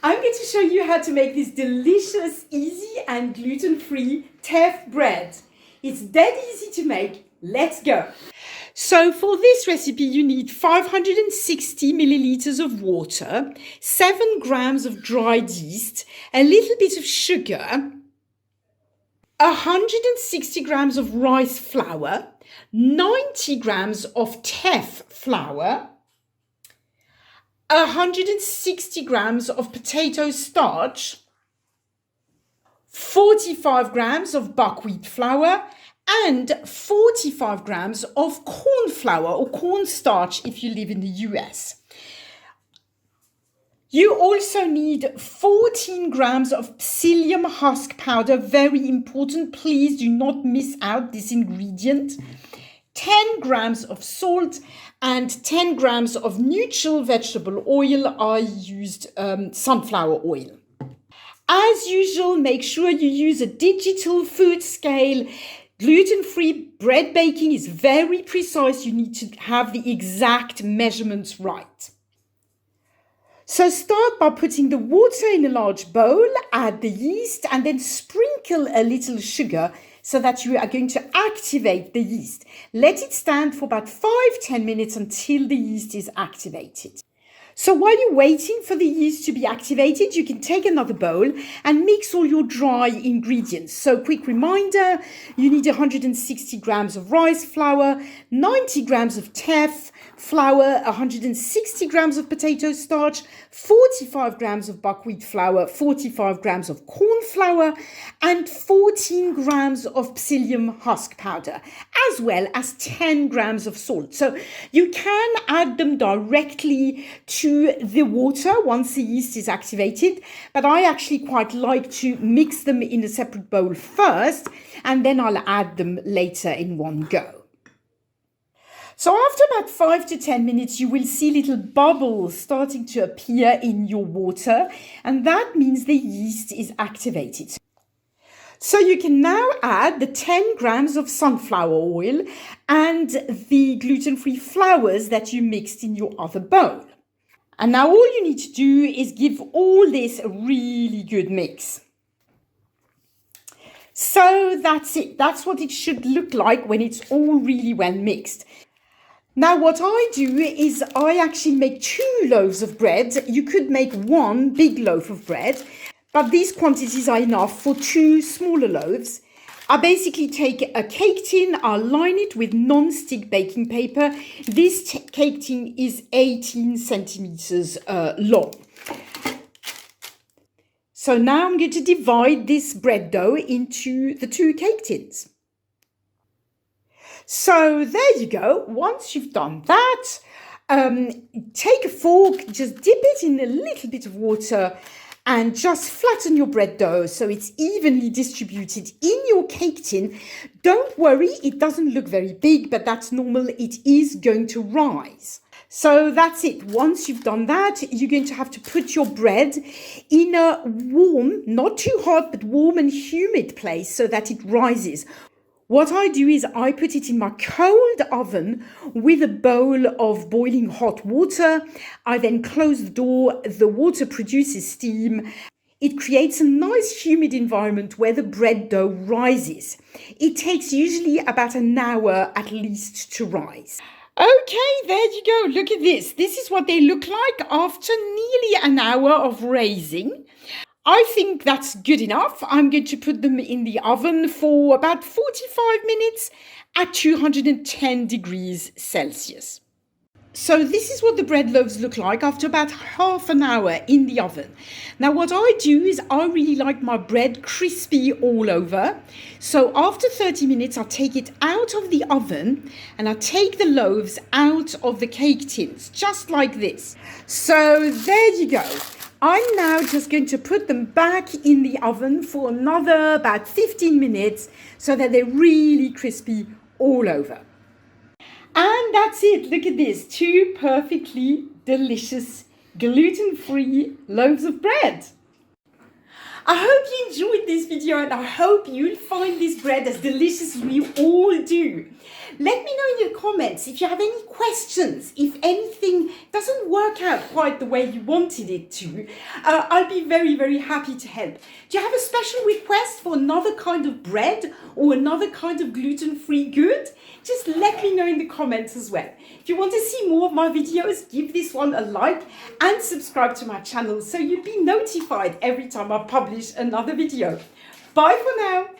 I'm going to show you how to make this delicious, easy and gluten-free teff bread. It's dead easy to make. Let's go. So for this recipe, you need 560 milliliters of water, 7 grams of dried yeast, a little bit of sugar, 160 grams of rice flour, 90 grams of teff flour, 160 grams of potato starch, 45 grams of buckwheat flour, and 45 grams of cornflour or cornstarch if you live in the US. You also need 14 grams of psyllium husk powder, very important, please do not miss out this ingredient. 10 grams of salt and 10 grams of neutral vegetable oil. I used sunflower oil. As usual, make sure you use a digital food scale. Gluten-free bread baking is very precise. You need to have the exact measurements right. So start by putting the water in a large bowl, add the yeast, and then sprinkle a little sugar so that you are going to activate the yeast. Let it stand for about 5-10 minutes until the yeast is activated. So while you're waiting for the yeast to be activated, you can take another bowl and mix all your dry ingredients. So quick reminder, you need 160 grams of rice flour, 90 grams of teff flour, 160 grams of potato starch, 45 grams of buckwheat flour, 45 grams of corn flour, and 14 grams of psyllium husk powder, as well as 10 grams of salt. So you can add them directly to the water once the yeast is activated, but I actually quite like to mix them in a separate bowl first, and then I'll add them later in one go. So after about 5 to 10 minutes, you will see little bubbles starting to appear in your water, and that means the yeast is activated. So you can now add the 10 grams of sunflower oil and the gluten-free flours that you mixed in your other bowl. And now all you need to do is give all this a really good mix. So that's it. That's what it should look like when it's all really well mixed. Now what I do is I actually make 2 loaves of bread. You could make 1 big loaf of bread, but these quantities are enough for 2 smaller loaves. I basically take a cake tin, I line it with non-stick baking paper. This cake tin is 18 centimeters long. So now I'm going to divide this bread dough into the 2 cake tins. So there you go. Once you've done that, take a fork, just dip it in a little bit of water and just flatten your bread dough so it's evenly distributed in your cake tin. Don't worry, it doesn't look very big, but that's normal. It is going to rise. So that's it. Once you've done that, you're going to have to put your bread in a warm, not too hot, but warm and humid place so that it rises. What I do is I put it in my cold oven with a bowl of boiling hot water. I then close the door, the water produces steam. It creates a nice humid environment where the bread dough rises. It takes usually about an hour at least to rise. Okay, there you go. Look at this. This is what they look like after nearly an hour of raising. I think that's good enough. I'm going to put them in the oven for about 45 minutes at 210 degrees Celsius. So this is what the bread loaves look like after about half an hour in the oven. Now what I do is I really like my bread crispy all over. So after 30 minutes, I take it out of the oven and I take the loaves out of the cake tins, just like this. So there you go. I'm now just going to put them back in the oven for another about 15 minutes so that they're really crispy all over. And that's it. Look at this. 2 perfectly delicious gluten-free loaves of bread. I hope you enjoyed this video and I hope you'll find this bread as delicious as we all do. Let me know in the comments if you have any questions, if anything doesn't work out quite the way you wanted it to. I'll be very, very happy to help. Do you have a special request for another kind of bread or another kind of gluten-free good? Just let me know in the comments as well. If you want to see more of my videos, give this one a like and subscribe to my channel so you'll be notified every time I publish another video. Bye for now.